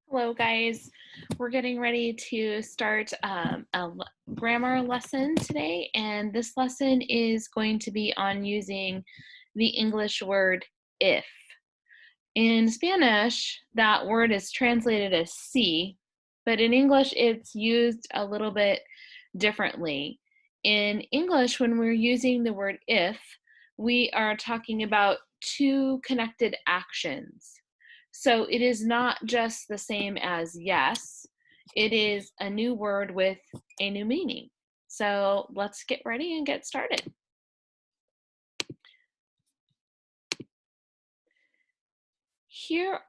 Hello guys, we're getting ready to start grammar lesson today, and this lesson is going to be on using the English word if. In Spanish, that word is translated as si, but in English it's used a little bit differently. In English, when we're using the word if, we are talking about two connected actions. So it is not just the same as yes, it is a new word with a new meaning. So let's get ready and get started. Here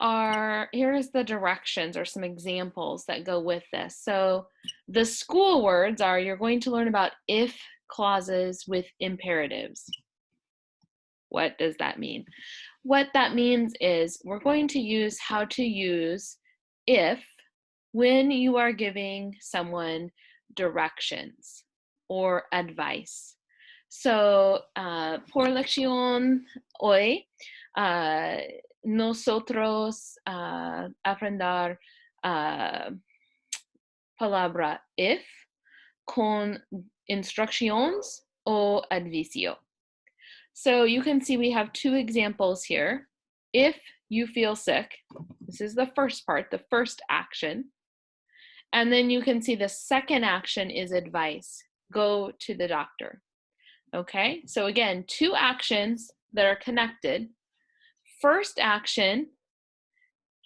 is the directions or some examples that go with this. So the school words are, you're going to learn about if clauses with imperatives. What does that mean? What that means is we're going to use how to use if when you are giving someone directions or advice. So, por lección hoy, nosotros aprender palabra if con instrucciones o advicio. So you can see we have two examples here. If you feel sick, this is the first part, the first action. And then you can see the second action is advice. Go to the doctor. Okay, so again, two actions that are connected. First action,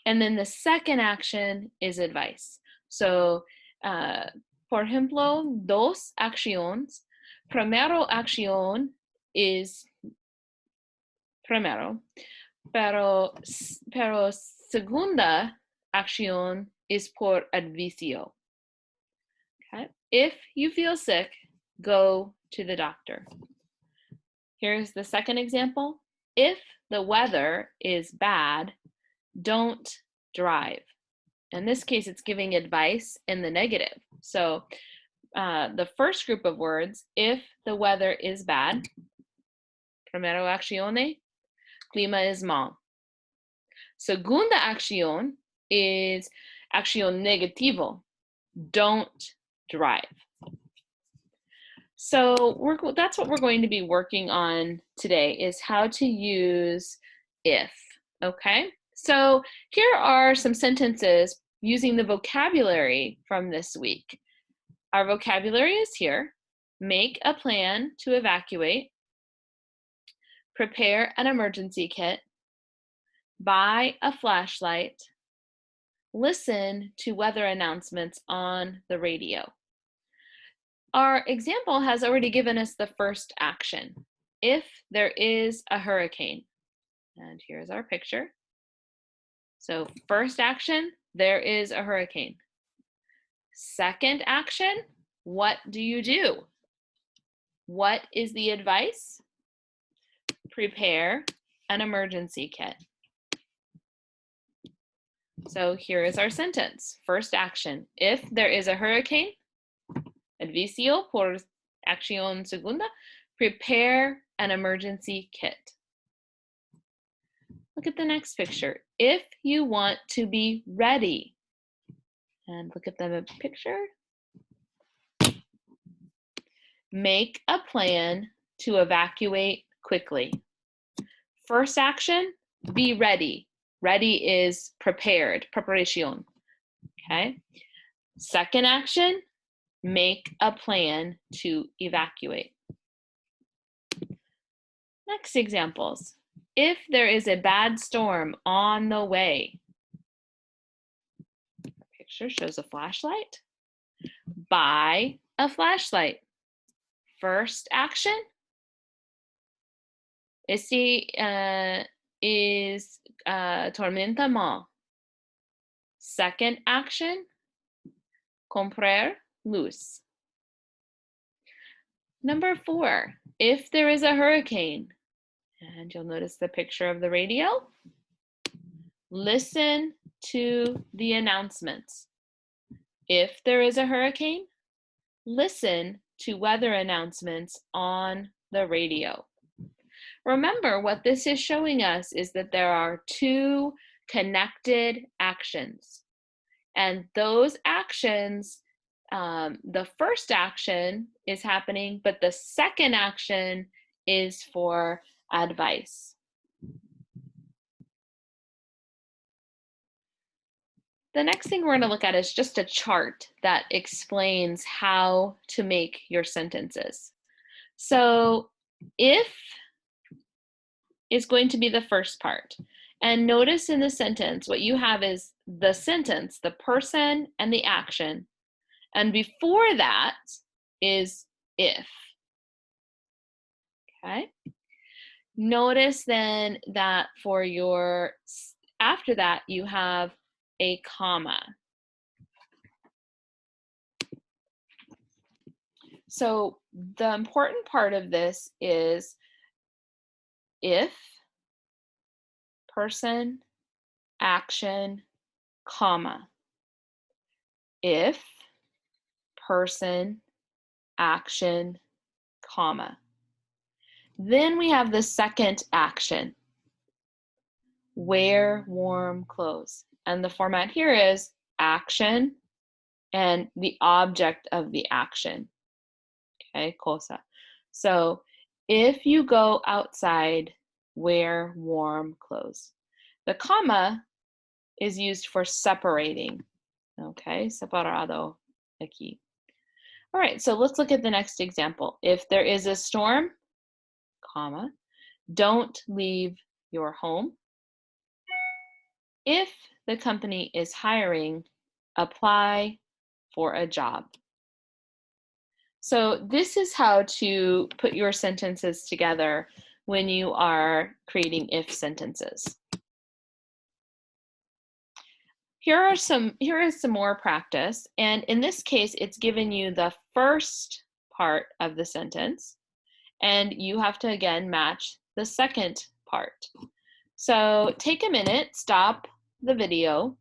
and then the second action is advice. So, por ejemplo, dos acciones. Primero acción is primero, pero segunda acción is por advicio. Okay? If you feel sick, go to the doctor. Here's the second example. If the weather is bad, don't drive. In this case, it's giving advice in the negative. So the first group of words, if the weather is bad, primero accione, clima es mal. Segunda acción is acción negativo, don't drive. So that's what we're going to be working on today, is how to use if, okay? So here are some sentences using the vocabulary from this week. Our vocabulary is here. Make a plan to evacuate. Prepare an emergency kit. Buy a flashlight. Listen to weather announcements on the radio. Our example has already given us the first action. If there is a hurricane. And here's our picture. So first action, there is a hurricane. Second action, what do you do? What is the advice? Prepare an emergency kit. So here is our sentence. First action, if there is a hurricane, advicio por acción segunda, prepare an emergency kit. Look at the next picture. If you want to be ready, and look at the picture. Make a plan to evacuate quickly. First action, be ready. Ready is prepared, preparación. Okay. Second action, make a plan to evacuate. Next examples. If there is a bad storm on the way. The picture shows a flashlight. Buy a flashlight. First action is tormenta mal. Second action, comprar luz. Number 4, if there is a hurricane, and you'll notice the picture of the radio, listen to the announcements. If there is a hurricane, listen to weather announcements on the radio. Remember, what this is showing us is that there are two connected actions. And those actions, the first action is happening, but the second action is for advice. The next thing we're going to look at is just a chart that explains how to make your sentences. So if is going to be the first part. And notice in the sentence, what you have is the sentence, the person, and the action. And before that is if. Okay. Notice then that for your, after that, you have a comma. So the important part of this is if, person, action, comma. If, person, action, comma. Then we have the second action, wear warm clothes. And the format here is action and the object of the action. Okay, cosa. So if you go outside, wear warm clothes. The comma is used for separating. Okay, separado aquí. All right, so let's look at the next example. If there is a storm, comma, don't leave your home. If the company is hiring, apply for a job. So this is how to put your sentences together when you are creating if sentences. Here is some more practice, and in this case, it's given you the first part of the sentence, and you have to again match the second part. So take a minute, stop the video,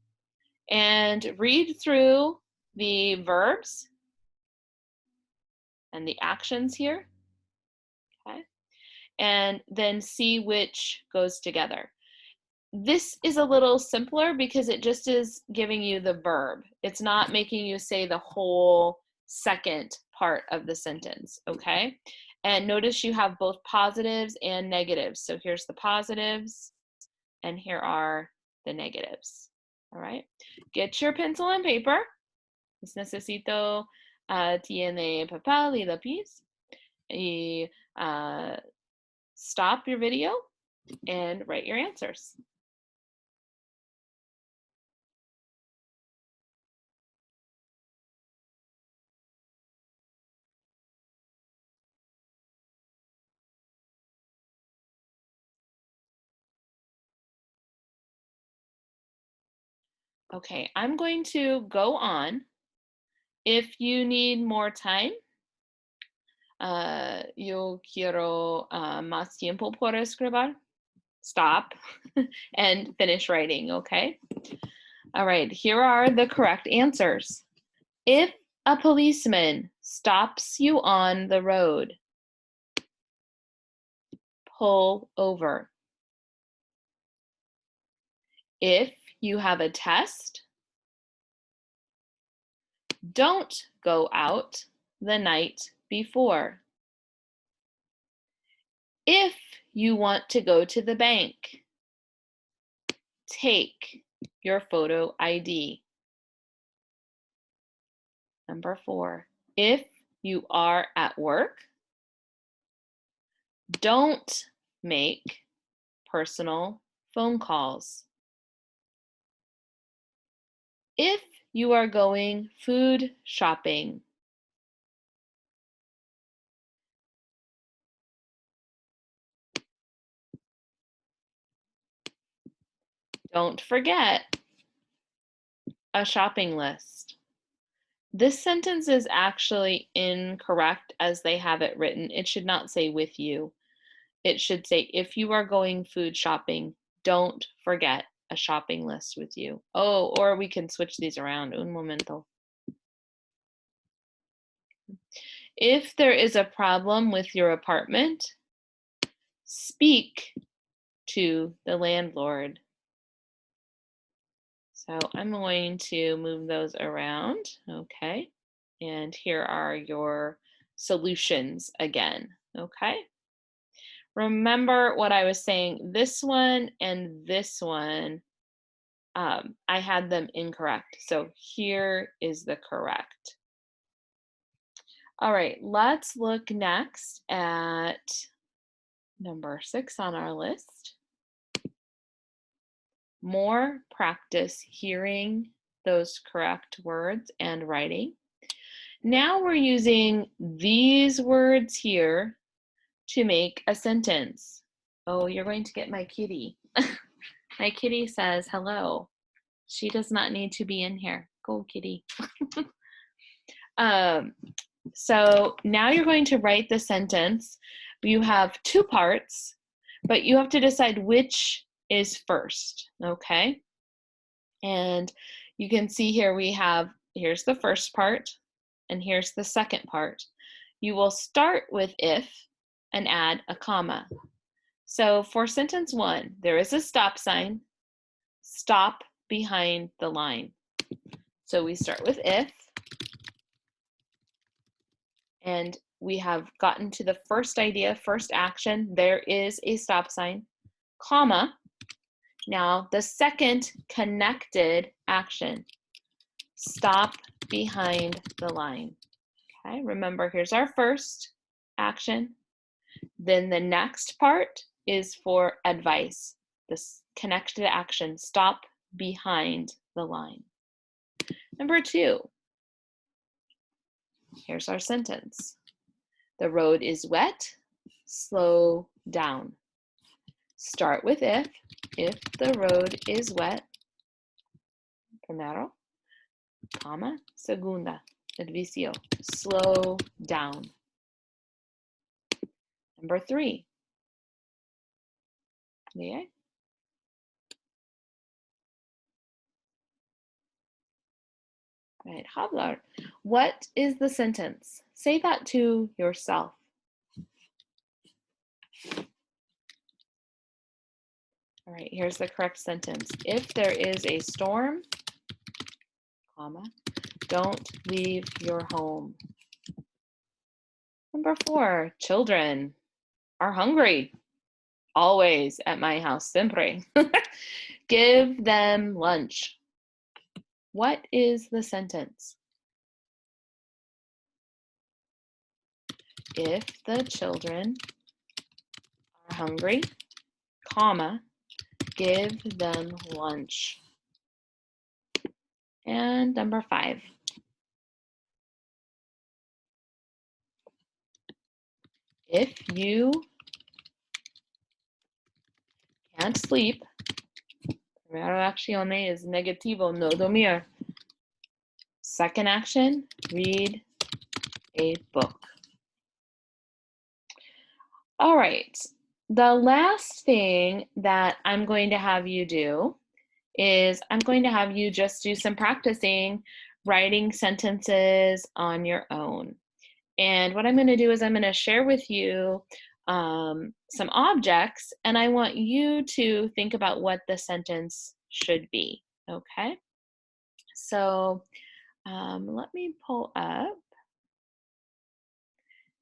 and read through the verbs and the actions here, okay? And then see which goes together. This is a little simpler because it just is giving you the verb. It's not making you say the whole second part of the sentence, okay? And notice you have both positives and negatives. So here's the positives, and here are the negatives, all right? Get your pencil and paper. Necesito, tiene papel y lápiz. Y stop your video and write your answers. Okay, I'm going to go on. If you need more time, yo quiero más tiempo por escribir. Stop and finish writing, okay? All right, here are the correct answers. If a policeman stops you on the road, pull over. If you have a test, don't go out the night before. If you want to go to the bank, take your photo ID. Number 4, if you are at work, don't make personal phone calls. If you are going food shopping, don't forget a shopping list. This sentence is actually incorrect as they have it written. It should not say with you. It should say if you are going food shopping, don't forget a shopping list with you. Oh, or we can switch these around. Un momento. If there is a problem with your apartment, speak to the landlord. So I'm going to move those around, okay? And here are your solutions again, okay? Remember what I was saying, this one and this one, I had them incorrect. So here is the correct. All right, let's look next at number 6 on our list. More practice hearing those correct words and writing. Now we're using these words here to make a sentence. Oh, you're going to get my kitty. My kitty says hello. She does not need to be in here. Go, kitty. So now you're going to write the sentence. You have 2 parts, but you have to decide which is first, okay? And you can see here here's the first part, and here's the second part. You will start with if and add a comma. So for sentence 1, there is a stop sign. Stop behind the line. So we start with if, and we have gotten to the first idea, first action. There is a stop sign, comma. Now the second connected action, stop behind the line. Okay, remember, here's our first action. Then the next part is for advice. This connected action, stop behind the line. Number 2, here's our sentence. The road is wet, slow down. Start with if the road is wet, primero, comma, segunda, servicio, slow down. Number 3, okay. Right, hablar. What is the sentence? Say that to yourself. All right, here's the correct sentence. If there is a storm, comma, don't leave your home. Number 4, children are hungry. Always at my house, siempre. Give them lunch. What is the sentence? If the children are hungry, comma, give them lunch. And number 5. If you can't sleep, primero acción is negativo, no dormir. Second action, read a book. All right, the last thing that I'm going to have you do is I'm going to have you just do some practicing writing sentences on your own. And what I'm going to do is I'm going to share with you some objects, and I want you to think about what the sentence should be, okay? So let me pull up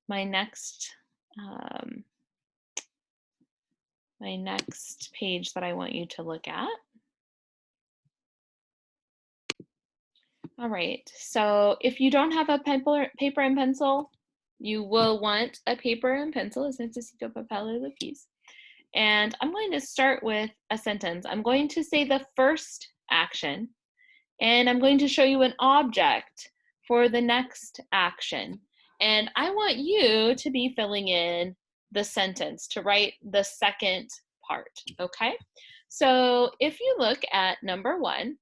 my next page that I want you to look at. All right, so if you don't have a paper and pencil, you will want a paper and pencil. Es necesito papel y lápiz. And I'm going to start with a sentence. I'm going to say the first action, and I'm going to show you an object for the next action. And I want you to be filling in the sentence, to write the second part, okay? So if you look at number 1,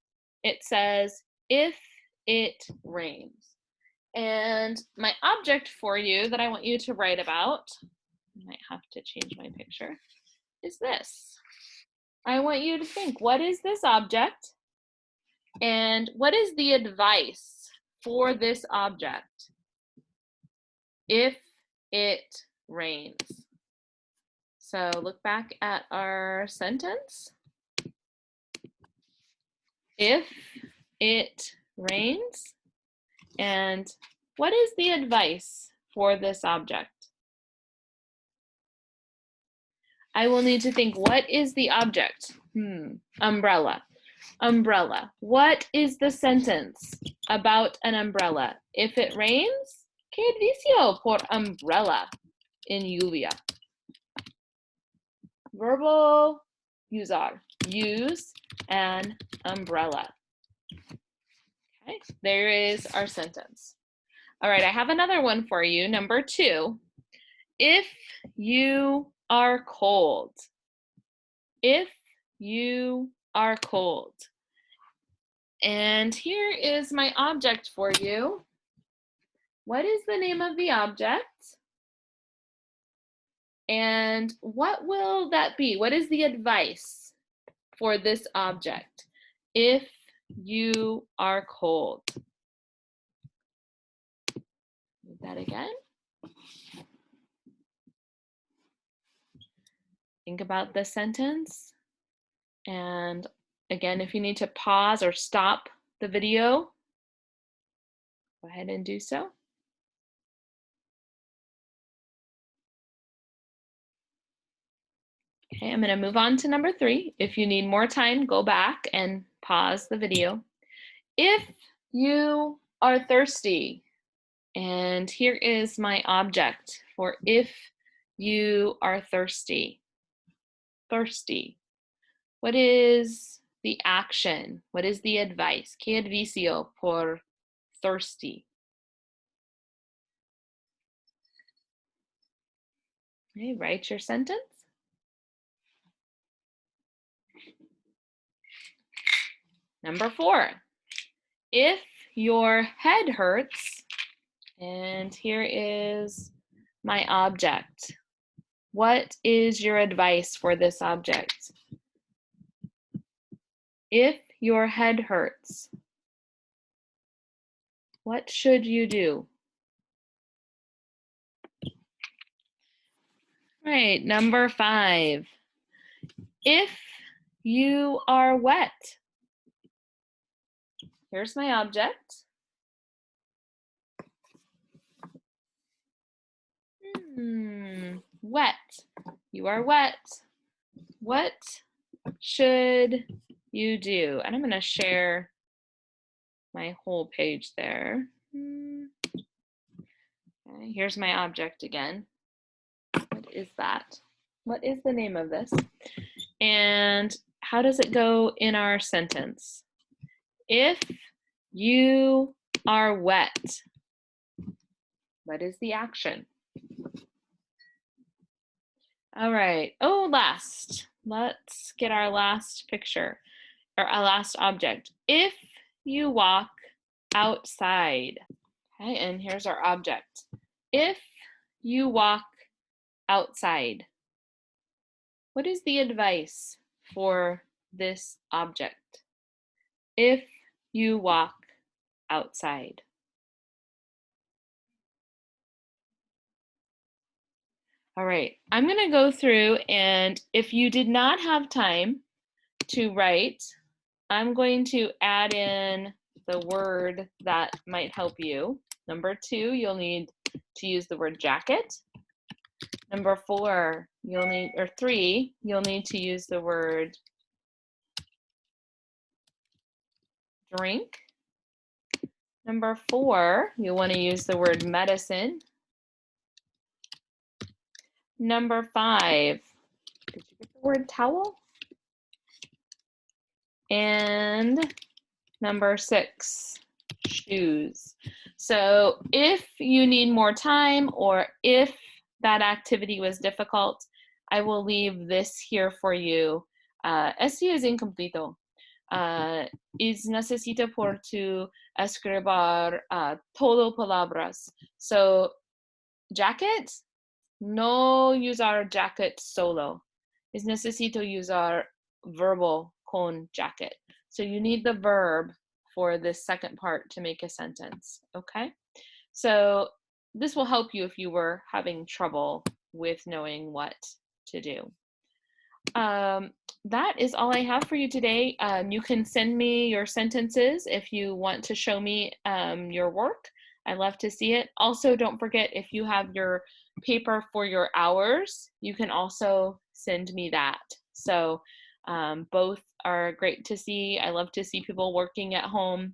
it says, if it rains. And my object for you that I want you to write about, I might have to change my picture, is this. I want you to think, what is this object? And what is the advice for this object? If it rains. So look back at our sentence. If it rains. And what is the advice for this object? I will need to think, what is the object? Umbrella. Umbrella. What is the sentence about an umbrella? If it rains, ¿qué dice por umbrella in lluvia? Verbal usar. Use an umbrella. Okay, there is our sentence. All right, I have another one for you. Number 2. If you are cold. If you are cold. And here is my object for you. What is the name of the object? And what will that be? What is the advice for this object? If you are cold. Read that again. Think about the sentence. And again, if you need to pause or stop the video, go ahead and do so. Okay, I'm going to move on to number 3. If you need more time, go back and pause the video. If you are thirsty, and here is my object for if you are thirsty. Thirsty. What is the action? What is the advice? ¿Qué advicio por thirsty? Okay, write your sentence. Number 4, if your head hurts, and here is my object. What is your advice for this object? If your head hurts, what should you do? Right, number 5. If you are wet. Here's my object. Wet. You are wet. What should you do? And I'm going to share my whole page there. Okay, here's my object again. What is that? What is the name of this? And how does it go in our sentence? If you are wet, what is the action? All right. Oh, last. Let's get our last picture, or our last object. If you walk outside. Okay, and here's our object. If you walk outside, what is the advice for this object? If you walk outside. All right, I'm going to go through, and if you did not have time to write, I'm going to add in the word that might help you. Number 2, you'll need to use the word jacket. Number 4, you'll need, or 3, you'll need to use the word drink. Number 4, you'll want to use the word medicine. Number 5, did you get the word towel? And number 6, shoes. So if you need more time, or if that activity was difficult, I will leave this here for you. Este es incompleto. Es necesito por tu escribir todo palabras. So jacket, no usar jacket solo. Es necesito usar verbo con jacket. So you need the verb for this second part to make a sentence, okay? So this will help you if you were having trouble with knowing what to do. Um, that is all I have for you today. You can send me your sentences if you want to show me your work. I love to see it. Also, don't forget if you have your paper for your hours, you can also send me that. So both are great to see. I love to see people working at home.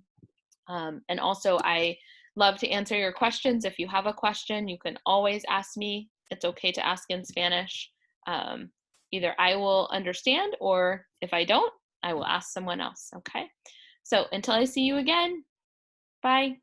And also, I love to answer your questions. If you have a question, you can always ask me. It's okay to ask in Spanish. Um, Either I will understand, or if I don't, I will ask someone else. Okay. So until I see you again, bye.